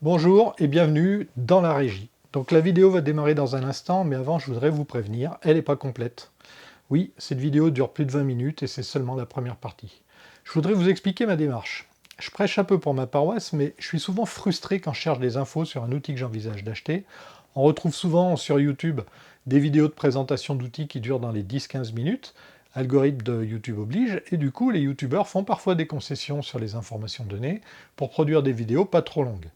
Bonjour et bienvenue dans la régie. Donc la vidéo va démarrer dans un instant, mais avant je voudrais vous prévenir, elle n'est pas complète. Oui, cette vidéo dure plus de 20 minutes et c'est seulement la première partie. Je voudrais vous expliquer ma démarche. Je prêche un peu pour ma paroisse, mais je suis souvent frustré quand je cherche des infos sur un outil que j'envisage d'acheter. On retrouve souvent sur YouTube des vidéos de présentation d'outils qui durent dans les 10-15 minutes, algorithme de YouTube oblige, et du coup les youtubeurs font parfois des concessions sur les informations données pour produire des vidéos pas trop longues.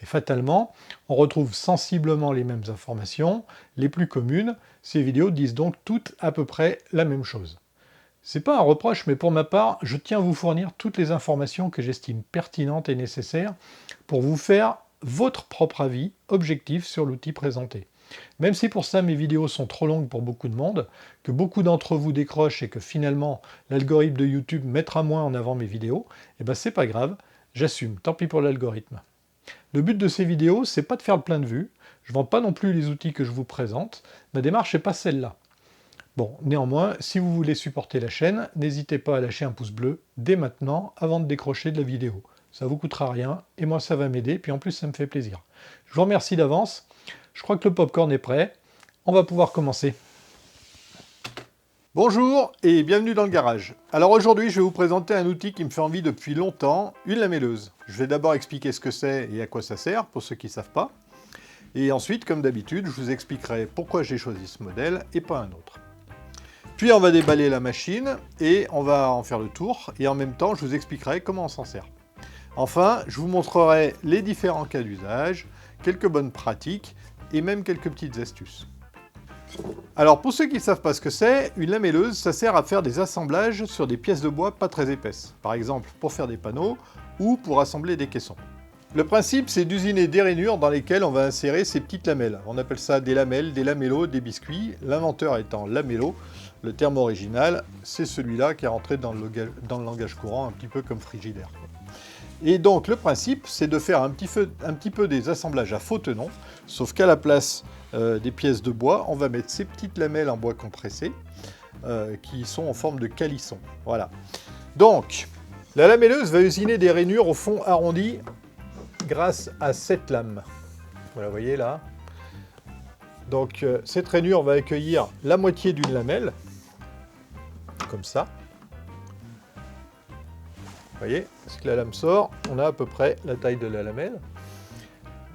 Et fatalement, on retrouve sensiblement les mêmes informations, les plus communes. Ces vidéos disent donc toutes à peu près la même chose. C'est pas un reproche, mais pour ma part, je tiens à vous fournir toutes les informations que j'estime pertinentes et nécessaires pour vous faire votre propre avis objectif sur l'outil présenté. Même si pour ça mes vidéos sont trop longues pour beaucoup de monde, que beaucoup d'entre vous décrochent et que finalement l'algorithme de YouTube mettra moins en avant mes vidéos, eh ben c'est pas grave, j'assume, tant pis pour l'algorithme. Le but de ces vidéos, c'est pas de faire le plein de vues, je vends pas non plus les outils que je vous présente, ma démarche n'est pas celle-là. Bon, néanmoins, si vous voulez supporter la chaîne, n'hésitez pas à lâcher un pouce bleu dès maintenant avant de décrocher de la vidéo. Ça vous coûtera rien, et moi ça va m'aider, puis en plus ça me fait plaisir. Je vous remercie d'avance, je crois que le popcorn est prêt, on va pouvoir commencer. Bonjour et bienvenue dans le garage. Alors aujourd'hui je vais vous présenter un outil qui me fait envie depuis longtemps, une lamelleuse. Je vais d'abord expliquer ce que c'est et à quoi ça sert, pour ceux qui ne savent pas. Et ensuite, comme d'habitude, je vous expliquerai pourquoi j'ai choisi ce modèle et pas un autre. Puis on va déballer la machine et on va en faire le tour. Et en même temps, je vous expliquerai comment on s'en sert. Enfin, je vous montrerai les différents cas d'usage, quelques bonnes pratiques et même quelques petites astuces. Alors pour ceux qui ne savent pas ce que c'est, une lamelleuse, ça sert à faire des assemblages sur des pièces de bois pas très épaisses. Par exemple pour faire des panneaux ou pour assembler des caissons. Le principe, c'est d'usiner des rainures dans lesquelles on va insérer ces petites lamelles. On appelle ça des lamelles, des lamellos, des biscuits. L'inventeur étant Lamello, le terme original, c'est celui-là qui est rentré dans le langage courant, un petit peu comme frigidaire. Et donc le principe, c'est de faire un petit peu des assemblages à faux tenons, sauf qu'à la place des pièces de bois, on va mettre ces petites lamelles en bois compressé, qui sont en forme de calisson. Voilà. Donc, la lamelleuse va usiner des rainures au fond arrondi grâce à cette lame. Vous la voyez là. Donc cette rainure va accueillir la moitié d'une lamelle, comme ça. Vous voyez, si la lame sort, on a à peu près la taille de la lamelle.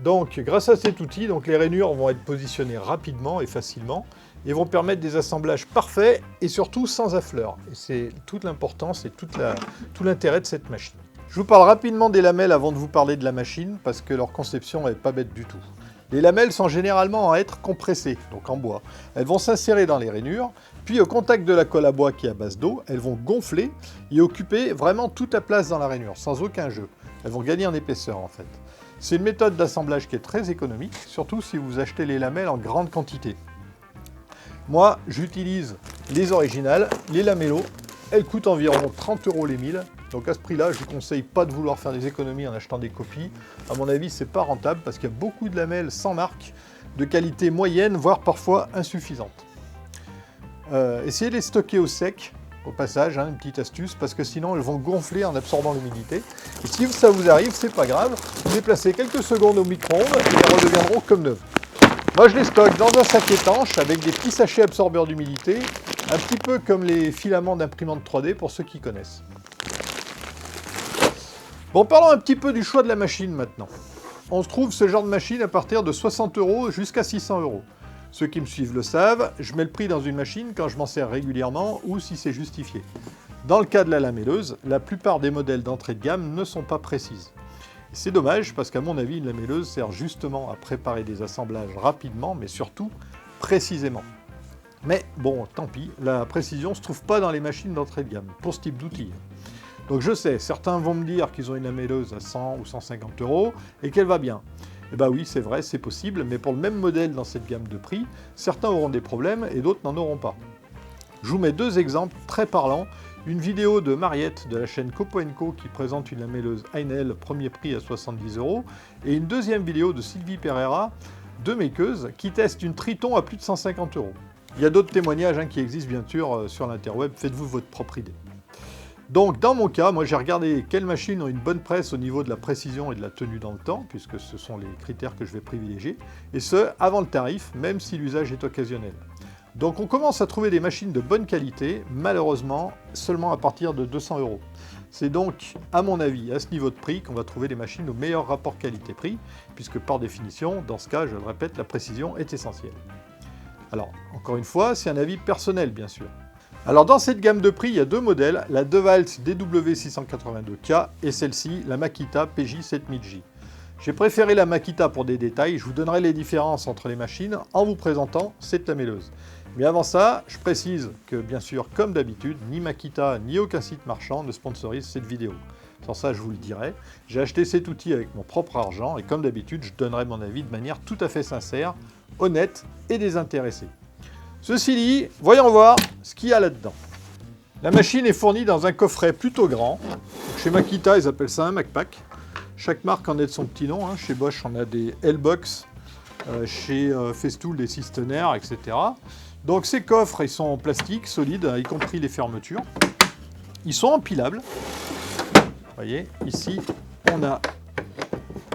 Donc grâce à cet outil, donc, les rainures vont être positionnées rapidement et facilement et vont permettre des assemblages parfaits et surtout sans affleurs. Et c'est toute l'importance et tout l'intérêt de cette machine. Je vous parle rapidement des lamelles avant de vous parler de la machine, parce que leur conception n'est pas bête du tout. Les lamelles sont généralement à être compressées, donc en bois. Elles vont s'insérer dans les rainures, puis au contact de la colle à bois qui est à base d'eau, elles vont gonfler et occuper vraiment toute la place dans la rainure, sans aucun jeu. Elles vont gagner en épaisseur en fait. C'est une méthode d'assemblage qui est très économique, surtout si vous achetez les lamelles en grande quantité. Moi, j'utilise les originales, les lamellos. Elles coûtent environ 30 € les 1000. Donc à ce prix-là, je ne vous conseille pas de vouloir faire des économies en achetant des copies. À mon avis, c'est pas rentable parce qu'il y a beaucoup de lamelles sans marque, de qualité moyenne, voire parfois insuffisante. Essayez de les stocker au sec, au passage, hein, une petite astuce, parce que sinon elles vont gonfler en absorbant l'humidité. Et si ça vous arrive, c'est pas grave, vous les placez quelques secondes au micro-ondes et elles redeviendront comme neuves. Moi je les stocke dans un sac étanche avec des petits sachets absorbeurs d'humidité, un petit peu comme les filaments d'imprimante 3D pour ceux qui connaissent. Bon, parlons un petit peu du choix de la machine maintenant. On se trouve ce genre de machine à partir de 60 € jusqu'à 600 €. Ceux qui me suivent le savent, je mets le prix dans une machine quand je m'en sers régulièrement ou si c'est justifié. Dans le cas de la lamelleuse, la plupart des modèles d'entrée de gamme ne sont pas précises. C'est dommage parce qu'à mon avis, une lamelleuse sert justement à préparer des assemblages rapidement, mais surtout précisément. Mais bon, tant pis, la précision ne se trouve pas dans les machines d'entrée de gamme, pour ce type d'outil. Donc je sais, certains vont me dire qu'ils ont une lamelleuse à 100 ou 150 € et qu'elle va bien. Eh bien oui, c'est vrai, c'est possible, mais pour le même modèle dans cette gamme de prix, certains auront des problèmes et d'autres n'en auront pas. Je vous mets deux exemples très parlants. Une vidéo de Mariette de la chaîne Copo & Co qui présente une lamelleuse Heinel premier prix à 70 € et une deuxième vidéo de Sylvie Pereira de Makeuse qui teste une Triton à plus de 150 €. Il y a d'autres témoignages qui existent bien sûr sur l'interweb, faites-vous votre propre idée. Donc dans mon cas, moi j'ai regardé quelles machines ont une bonne presse au niveau de la précision et de la tenue dans le temps, puisque ce sont les critères que je vais privilégier, et ce, avant le tarif, même si l'usage est occasionnel. Donc on commence à trouver des machines de bonne qualité, malheureusement, seulement à partir de 200 €. C'est donc, à mon avis, à ce niveau de prix qu'on va trouver des machines au meilleur rapport qualité-prix, puisque par définition, dans ce cas, je le répète, la précision est essentielle. Alors, encore une fois, c'est un avis personnel, bien sûr. Alors dans cette gamme de prix, il y a deux modèles, la DeWalt DW682K et celle-ci, la Makita PJ7000J. J'ai préféré la Makita pour des détails, je vous donnerai les différences entre les machines en vous présentant cette lamelleuse. Mais avant ça, je précise que bien sûr, comme d'habitude, ni Makita ni aucun site marchand ne sponsorise cette vidéo. Sans ça, je vous le dirai. J'ai acheté cet outil avec mon propre argent et comme d'habitude, je donnerai mon avis de manière tout à fait sincère, honnête et désintéressée. Ceci dit, voyons voir ce qu'il y a là-dedans. La machine est fournie dans un coffret plutôt grand. Chez Makita, ils appellent ça un MacPack. Chaque marque en est de son petit nom. Chez Bosch, on a des L-Box. Chez Festool, des Systener, etc. Donc ces coffres, ils sont en plastique, solides, y compris les fermetures. Ils sont empilables. Vous voyez, ici, on a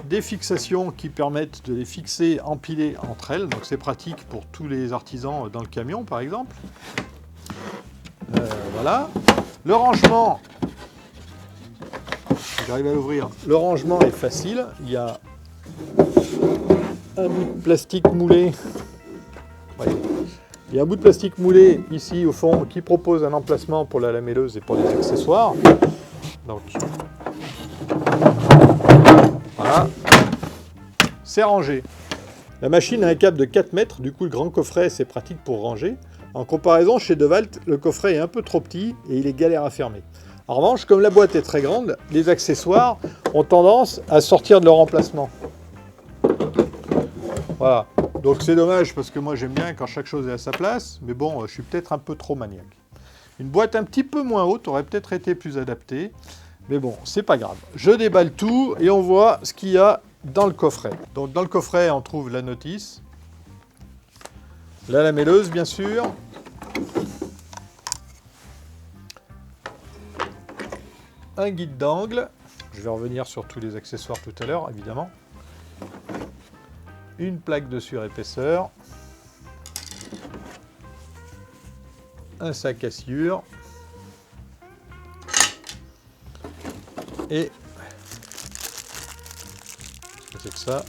des fixations qui permettent de les fixer empilées entre elles. Donc c'est pratique pour tous les artisans dans le camion, par exemple. Voilà. Le rangement, j'arrive à l'ouvrir. Le rangement est facile. Il y a un bout de plastique moulé. Voyez. Il y a un bout de plastique moulé ici au fond qui propose un emplacement pour la lamelleuse et pour les accessoires. Donc voilà. C'est rangé. La machine a un câble de 4 mètres, du coup le grand coffret c'est pratique pour ranger. En comparaison, chez DeWalt, le coffret est un peu trop petit et il est galère à fermer. En revanche, comme la boîte est très grande, les accessoires ont tendance à sortir de leur emplacement. Voilà. Donc c'est dommage parce que moi j'aime bien quand chaque chose est à sa place, mais bon, je suis peut-être un peu trop maniaque. Une boîte un petit peu moins haute aurait peut-être été plus adaptée, mais bon, c'est pas grave. Je déballe tout et on voit ce qu'il y a dans le coffret. Donc dans le coffret, on trouve la notice, la lamelleuse bien sûr, un guide d'angle, je vais revenir sur tous les accessoires tout à l'heure évidemment, une plaque de surépaisseur, un sac à sciure et c'est ça,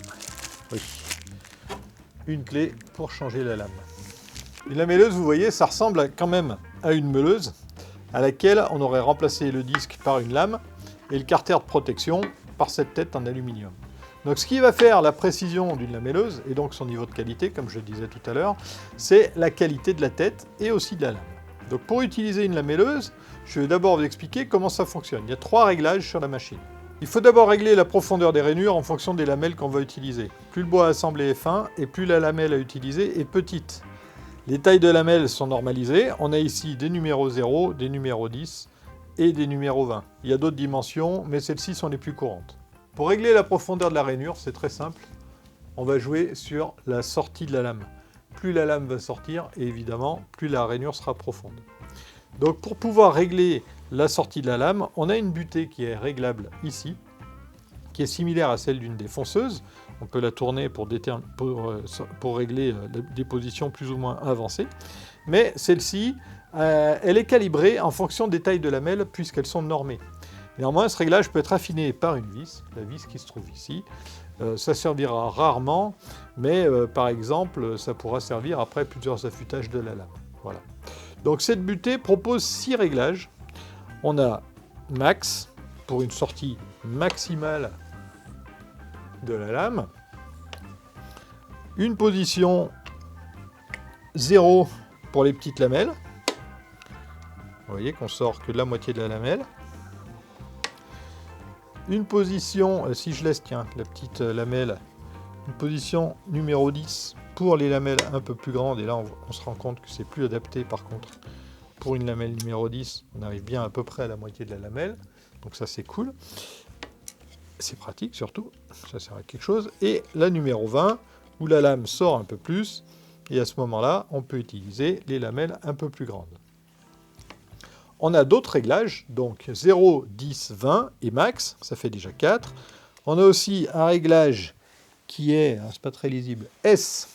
oui, une clé pour changer la lame. Une lamelleuse, vous voyez, ça ressemble quand même à une meuleuse à laquelle on aurait remplacé le disque par une lame et le carter de protection par cette tête en aluminium. Donc ce qui va faire la précision d'une lamelleuse et donc son niveau de qualité, comme je le disais tout à l'heure, c'est la qualité de la tête et aussi de la lame. Donc pour utiliser une lamelleuse, je vais d'abord vous expliquer comment ça fonctionne. Il y a 3 réglages sur la machine. Il faut d'abord régler la profondeur des rainures en fonction des lamelles qu'on va utiliser. Plus le bois assemblé est fin et plus la lamelle à utiliser est petite. Les tailles de lamelles sont normalisées. On a ici des numéros 0, des numéros 10 et des numéros 20. Il y a d'autres dimensions, mais celles-ci sont les plus courantes. Pour régler la profondeur de la rainure, c'est très simple. On va jouer sur la sortie de la lame. Plus la lame va sortir, et évidemment, plus la rainure sera profonde. Donc pour pouvoir régler la sortie de la lame, on a une butée qui est réglable ici, qui est similaire à celle d'une défonceuse. On peut la tourner pour régler des positions plus ou moins avancées. Mais celle-ci, elle est calibrée en fonction des tailles de lamelles puisqu'elles sont normées. Néanmoins, ce réglage peut être affiné par une vis, la vis qui se trouve ici. Ça servira rarement, mais par exemple, ça pourra servir après plusieurs affûtages de la lame. Voilà. Donc cette butée propose 6 réglages. On a max pour une sortie maximale de la lame, une position 0 pour les petites lamelles. Vous voyez qu'on sort que de la moitié de la lamelle. Une position, si je laisse la petite lamelle, une position numéro 10 pour les lamelles un peu plus grandes, et là on se rend compte que c'est plus adapté par contre. Pour une lamelle numéro 10, on arrive bien à peu près à la moitié de la lamelle, donc ça c'est cool. C'est pratique surtout, ça sert à quelque chose. Et la numéro 20, où la lame sort un peu plus, et à ce moment-là, on peut utiliser les lamelles un peu plus grandes. On a d'autres réglages, donc 0, 10, 20 et max, ça fait déjà 4. On a aussi un réglage qui est, c'est pas très lisible, S.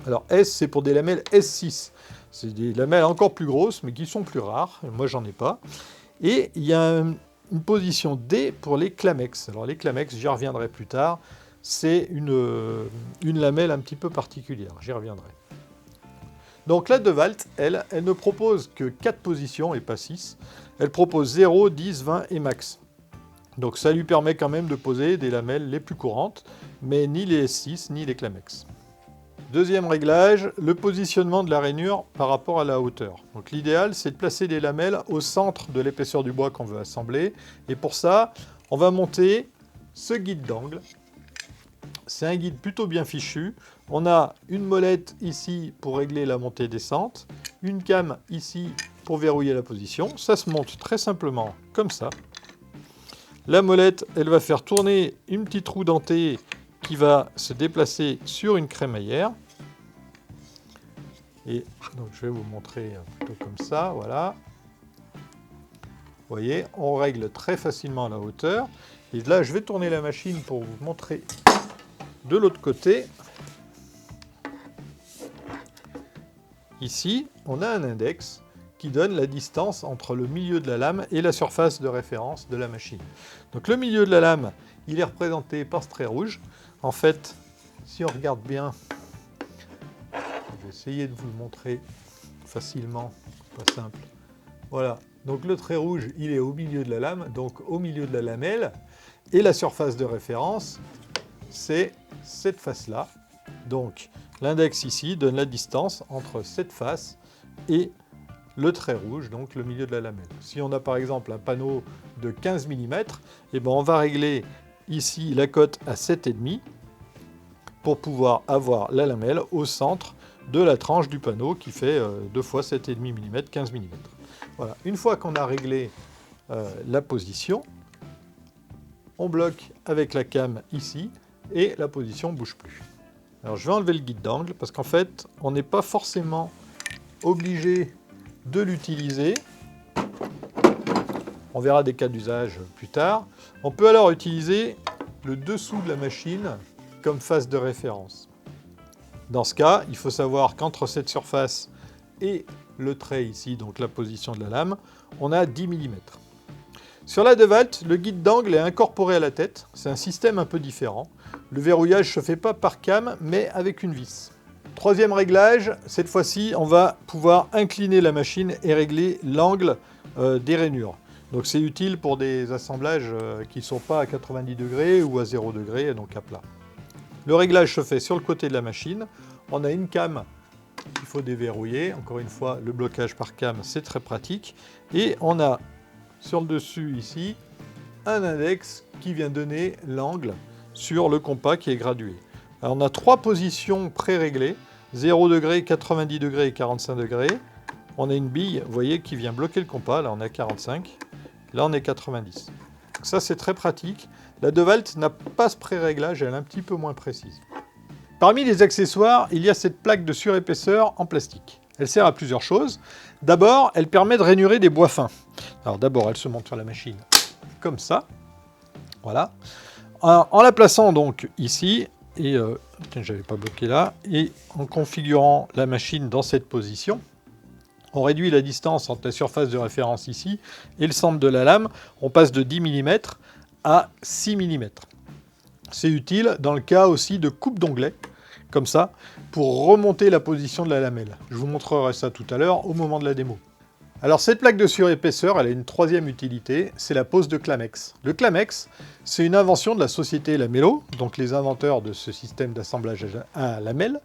Alors S, c'est pour des lamelles S6. C'est des lamelles encore plus grosses, mais qui sont plus rares. Moi, j'en ai pas. Et il y a une position D pour les Clamex. Alors les Clamex, j'y reviendrai plus tard. C'est une lamelle un petit peu particulière. J'y reviendrai. Donc la DeWalt, elle ne propose que 4 positions et pas 6. Elle propose 0, 10, 20 et max. Donc ça lui permet quand même de poser des lamelles les plus courantes, mais ni les S6 ni les Clamex. Deuxième réglage, le positionnement de la rainure par rapport à la hauteur. Donc l'idéal, c'est de placer des lamelles au centre de l'épaisseur du bois qu'on veut assembler. Et pour ça, on va monter ce guide d'angle. C'est un guide plutôt bien fichu. On a une molette ici pour régler la montée-descente, une came ici pour verrouiller la position. Ça se monte très simplement comme ça. La molette, elle va faire tourner une petite roue dentée qui va se déplacer sur une crémaillère. Et donc je vais vous montrer plutôt comme ça, voilà. Vous voyez, on règle très facilement la hauteur. Et là, je vais tourner la machine pour vous montrer de l'autre côté. Ici, on a un index qui donne la distance entre le milieu de la lame et la surface de référence de la machine. Donc le milieu de la lame, il est représenté par ce trait rouge. En fait, si on regarde bien, je vais essayer de vous le montrer facilement, pas simple. Voilà, donc le trait rouge, il est au milieu de la lame, donc au milieu de la lamelle, et la surface de référence, c'est cette face-là. Donc l'index ici donne la distance entre cette face et le trait rouge, donc le milieu de la lamelle. Si on a par exemple un panneau de 15 mm, eh ben on va régler ici la cote à 7,5 pour pouvoir avoir la lamelle au centre de la tranche du panneau qui fait 2 fois 7,5 mm, 15 mm. Voilà. Une fois qu'on a réglé la position, on bloque avec la came ici et la position ne bouge plus. Alors je vais enlever le guide d'angle parce qu'en fait, on n'est pas forcément obligé de l'utiliser. On verra des cas d'usage plus tard. On peut alors utiliser le dessous de la machine comme face de référence. Dans ce cas, il faut savoir qu'entre cette surface et le trait ici, donc la position de la lame, on a 10 mm. Sur la DeWalt, le guide d'angle est incorporé à la tête. C'est un système un peu différent. Le verrouillage ne se fait pas par came, mais avec une vis. Troisième réglage, cette fois-ci, on va pouvoir incliner la machine et régler l'angle des rainures. Donc c'est utile pour des assemblages qui ne sont pas à 90 degrés ou à 0 degré, donc à plat. Le réglage se fait sur le côté de la machine. On a une came qu'il faut déverrouiller. Encore une fois, le blocage par came, c'est très pratique. Et on a sur le dessus ici un index qui vient donner l'angle sur le compas qui est gradué. Alors on a 3 positions pré-réglées, 0 degré, 90 degrés et 45 degrés. On a une bille, vous voyez, qui vient bloquer le compas. Là on est à 45, là on est 90. Donc ça c'est très pratique. La DeWalt n'a pas ce pré-réglage, elle est un petit peu moins précise. Parmi les accessoires, il y a cette plaque de surépaisseur en plastique. Elle sert à plusieurs choses. D'abord, elle permet de rainurer des bois fins. Alors d'abord, elle se monte sur la machine comme ça. Voilà. En la plaçant donc ici, et j'avais pas bloqué là, et en configurant la machine dans cette position, on réduit la distance entre la surface de référence ici et le centre de la lame. On passe de 10 mm à 6 mm. C'est utile dans le cas aussi de coupe d'onglet, comme ça, pour remonter la position de la lamelle. Je vous montrerai ça tout à l'heure au moment de la démo. Alors cette plaque de surépaisseur, elle a une troisième utilité, c'est la pose de Clamex. Le Clamex, c'est une invention de la société Lamello, donc les inventeurs de ce système d'assemblage à lamelles.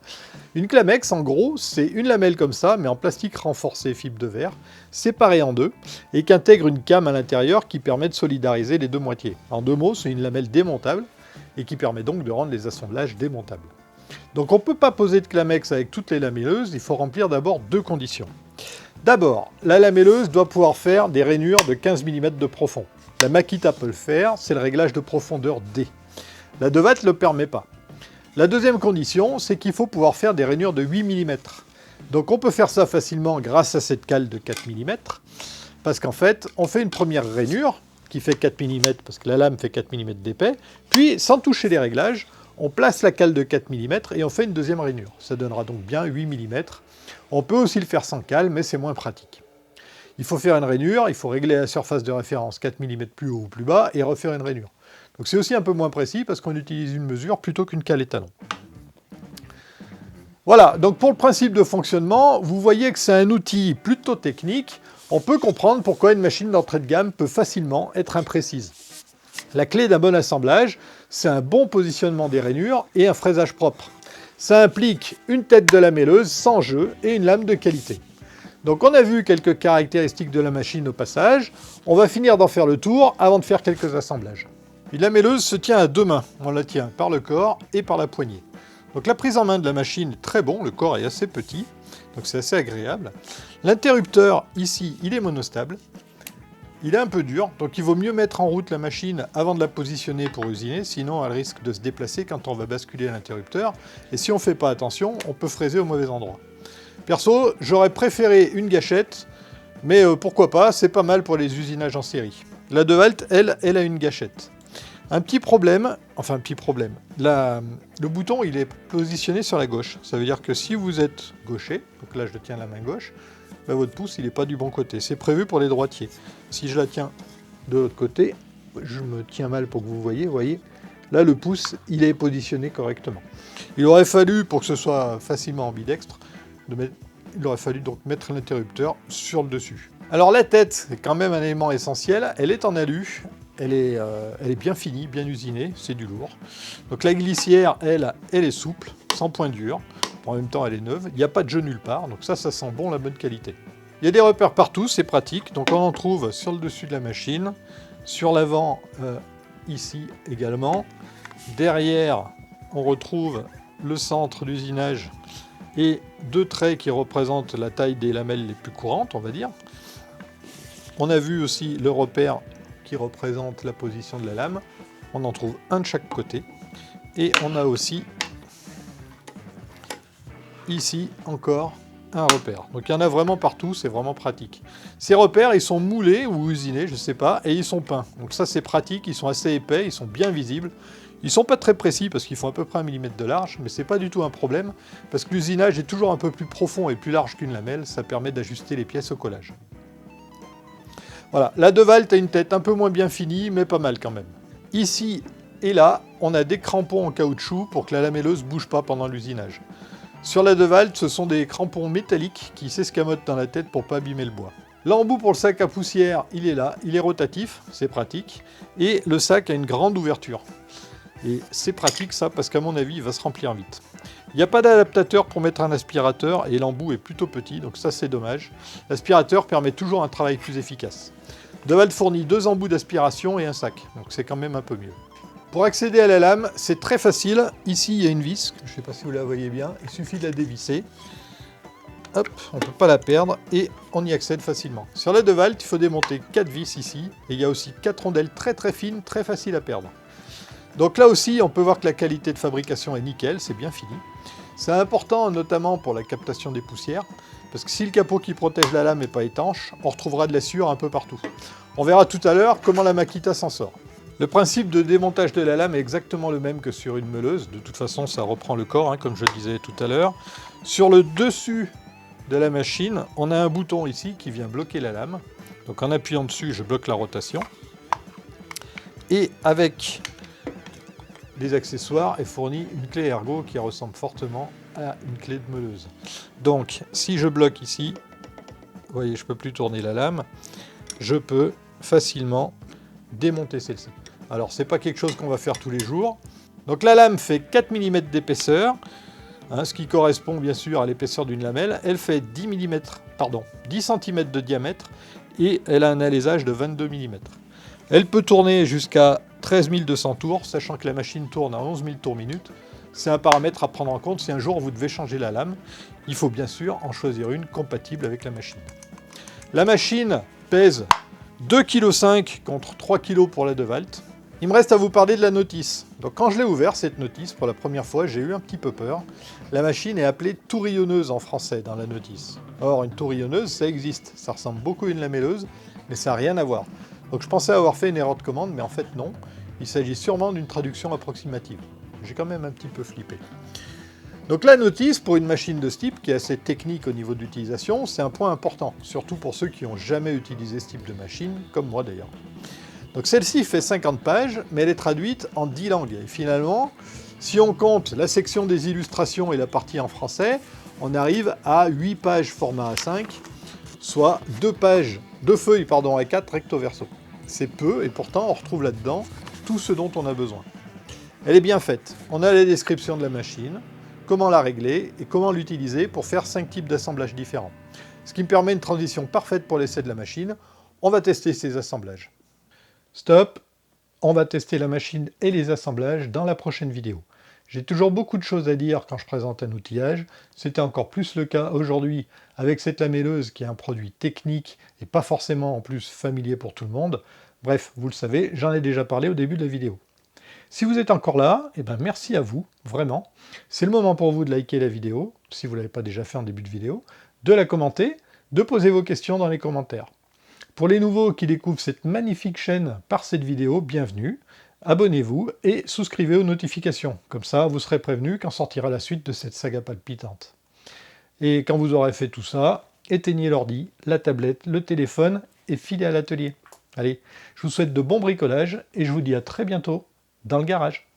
Une Clamex, en gros, c'est une lamelle comme ça, mais en plastique renforcé fibre de verre, séparée en deux, et qui intègre une came à l'intérieur qui permet de solidariser les deux moitiés. En deux mots, c'est une lamelle démontable, et qui permet donc de rendre les assemblages démontables. Donc on ne peut pas poser de Clamex avec toutes les lamelleuses, il faut remplir d'abord 2 conditions. D'abord, la lamelleuse doit pouvoir faire des rainures de 15 mm de profond. La Makita peut le faire, c'est le réglage de profondeur D. La DeWalt ne le permet pas. La deuxième condition, c'est qu'il faut pouvoir faire des rainures de 8 mm. Donc on peut faire ça facilement grâce à cette cale de 4 mm. Parce qu'en fait, on fait une première rainure qui fait 4 mm, parce que la lame fait 4 mm d'épais, puis sans toucher les réglages, on place la cale de 4 mm et on fait une deuxième rainure. Ça donnera donc bien 8 mm. On peut aussi le faire sans cale, mais c'est moins pratique. Il faut faire une rainure, il faut régler la surface de référence 4 mm plus haut ou plus bas et refaire une rainure. Donc c'est aussi un peu moins précis parce qu'on utilise une mesure plutôt qu'une cale étalon. Voilà, donc pour le principe de fonctionnement, vous voyez que c'est un outil plutôt technique. On peut comprendre pourquoi une machine d'entrée de gamme peut facilement être imprécise. La clé d'un bon assemblage, c'est un bon positionnement des rainures et un fraisage propre. Ça implique une tête de lamelleuse sans jeu et une lame de qualité. Donc on a vu quelques caractéristiques de la machine au passage. On va finir d'en faire le tour avant de faire quelques assemblages. Une lamelleuse se tient à deux mains. On la tient par le corps et par la poignée. Donc la prise en main de la machine est très bon, le corps est assez petit, donc c'est assez agréable. L'interrupteur, ici, il est monostable. Il est un peu dur, donc il vaut mieux mettre en route la machine avant de la positionner pour usiner, sinon elle risque de se déplacer quand on va basculer l'interrupteur. Et si on ne fait pas attention, on peut fraiser au mauvais endroit. Perso, j'aurais préféré une gâchette, mais pourquoi pas, c'est pas mal pour les usinages en série. La DeWalt, elle a une gâchette. Un petit problème, le bouton il est positionné sur la gauche. Ça veut dire que si vous êtes gaucher, donc là je le tiens à la main gauche, ben votre pouce il n'est pas du bon côté. C'est prévu pour les droitiers. Si je la tiens de l'autre côté, je me tiens mal pour que vous voyez, là le pouce il est positionné correctement. Il aurait fallu, pour que ce soit facilement ambidextre, il aurait fallu donc mettre l'interrupteur sur le dessus. Alors la tête, c'est quand même un élément essentiel, elle est en alu. Elle est bien finie, bien usinée, c'est du lourd. Donc la glissière, elle est souple, sans point dur. En même temps, elle est neuve. Il n'y a pas de jeu nulle part, donc ça sent bon la bonne qualité. Il y a des repères partout, c'est pratique. Donc on en trouve sur le dessus de la machine, sur l'avant, ici également. Derrière, on retrouve le centre d'usinage et deux traits qui représentent la taille des lamelles les plus courantes, on va dire. On a vu aussi le repère qui représente la position de la lame. On en trouve un de chaque côté. Et on a aussi, ici, encore un repère. Donc il y en a vraiment partout, c'est vraiment pratique. Ces repères, ils sont moulés ou usinés, je ne sais pas, et ils sont peints. Donc ça, c'est pratique, ils sont assez épais, ils sont bien visibles. Ils ne sont pas très précis parce qu'ils font à peu près 1 mm de large, mais ce n'est pas du tout un problème, parce que l'usinage est toujours un peu plus profond et plus large qu'une lamelle, ça permet d'ajuster les pièces au collage. Voilà, la DeWalt a une tête un peu moins bien finie, mais pas mal quand même. Ici et là, on a des crampons en caoutchouc pour que la lamelleuse ne bouge pas pendant l'usinage. Sur la DeWalt, ce sont des crampons métalliques qui s'escamotent dans la tête pour ne pas abîmer le bois. L'embout pour le sac à poussière, il est là, il est rotatif, c'est pratique, et le sac a une grande ouverture. Et c'est pratique ça, parce qu'à mon avis, il va se remplir vite. Il n'y a pas d'adaptateur pour mettre un aspirateur, et l'embout est plutôt petit, donc ça c'est dommage. L'aspirateur permet toujours un travail plus efficace. DeWalt fournit 2 embouts d'aspiration et un sac, donc c'est quand même un peu mieux. Pour accéder à la lame, c'est très facile. Ici, il y a une vis, je ne sais pas si vous la voyez bien, il suffit de la dévisser. Hop, on ne peut pas la perdre, et on y accède facilement. Sur la DeWalt, il faut démonter 4 vis ici, et il y a aussi 4 rondelles très très fines, très faciles à perdre. Donc là aussi, on peut voir que la qualité de fabrication est nickel, c'est bien fini. C'est important notamment pour la captation des poussières, parce que si le capot qui protège la lame n'est pas étanche, on retrouvera de la sueur un peu partout. On verra tout à l'heure comment la Makita s'en sort. Le principe de démontage de la lame est exactement le même que sur une meuleuse. De toute façon, ça reprend le corps, comme je le disais tout à l'heure. Sur le dessus de la machine, on a un bouton ici qui vient bloquer la lame. Donc en appuyant dessus, je bloque la rotation. Et avec des accessoires est fournie une clé ergo qui ressemble fortement à une clé de meuleuse. Donc si je bloque ici, vous voyez je ne peux plus tourner la lame, je peux facilement démonter celle-ci. Alors c'est pas quelque chose qu'on va faire tous les jours. Donc la lame fait 4 mm d'épaisseur, ce qui correspond bien sûr à l'épaisseur d'une lamelle. Elle fait 10 cm de diamètre et elle a un alésage de 22 mm. Elle peut tourner jusqu'à 13 200 tours, sachant que la machine tourne à 11 000 tours minute. C'est un paramètre à prendre en compte si un jour vous devez changer la lame. Il faut bien sûr en choisir une compatible avec la machine. La machine pèse 2,5 kg contre 3 kg pour la DeWalt. Il me reste à vous parler de la notice. Donc quand je l'ai ouvert cette notice pour la première fois, j'ai eu un petit peu peur. La machine est appelée tourillonneuse en français dans la notice. Or une tourillonneuse, ça existe. Ça ressemble beaucoup à une lamelleuse. mais ça n'a rien à voir. Donc je pensais avoir fait une erreur de commande, mais en fait non. Il s'agit sûrement d'une traduction approximative. J'ai quand même un petit peu flippé. Donc la notice, pour une machine de ce type, qui est assez technique au niveau de l'utilisation, c'est un point important, surtout pour ceux qui n'ont jamais utilisé ce type de machine, comme moi d'ailleurs. Donc celle-ci fait 50 pages, mais elle est traduite en 10 langues. Et finalement, si on compte la section des illustrations et la partie en français, on arrive à 8 pages format A5, soit 2 feuilles A4 recto verso. C'est peu, et pourtant on retrouve là-dedans tout ce dont on a besoin. Elle est bien faite. On a la description de la machine, comment la régler et comment l'utiliser pour faire 5 types d'assemblages différents. Ce qui me permet une transition parfaite pour l'essai de la machine. On va tester ces assemblages. Stop! On va tester la machine et les assemblages dans la prochaine vidéo. J'ai toujours beaucoup de choses à dire quand je présente un outillage. C'était encore plus le cas aujourd'hui avec cette lamelleuse qui est un produit technique et pas forcément en plus familier pour tout le monde. Bref, vous le savez, j'en ai déjà parlé au début de la vidéo. Si vous êtes encore là, eh ben merci à vous, vraiment. C'est le moment pour vous de liker la vidéo, si vous ne l'avez pas déjà fait en début de vidéo, de la commenter, de poser vos questions dans les commentaires. Pour les nouveaux qui découvrent cette magnifique chaîne par cette vidéo, bienvenue. Abonnez-vous et souscrivez aux notifications. Comme ça, vous serez prévenu quand sortira la suite de cette saga palpitante. Et quand vous aurez fait tout ça, éteignez l'ordi, la tablette, le téléphone et filez à l'atelier. Allez, je vous souhaite de bons bricolages et je vous dis à très bientôt dans le garage.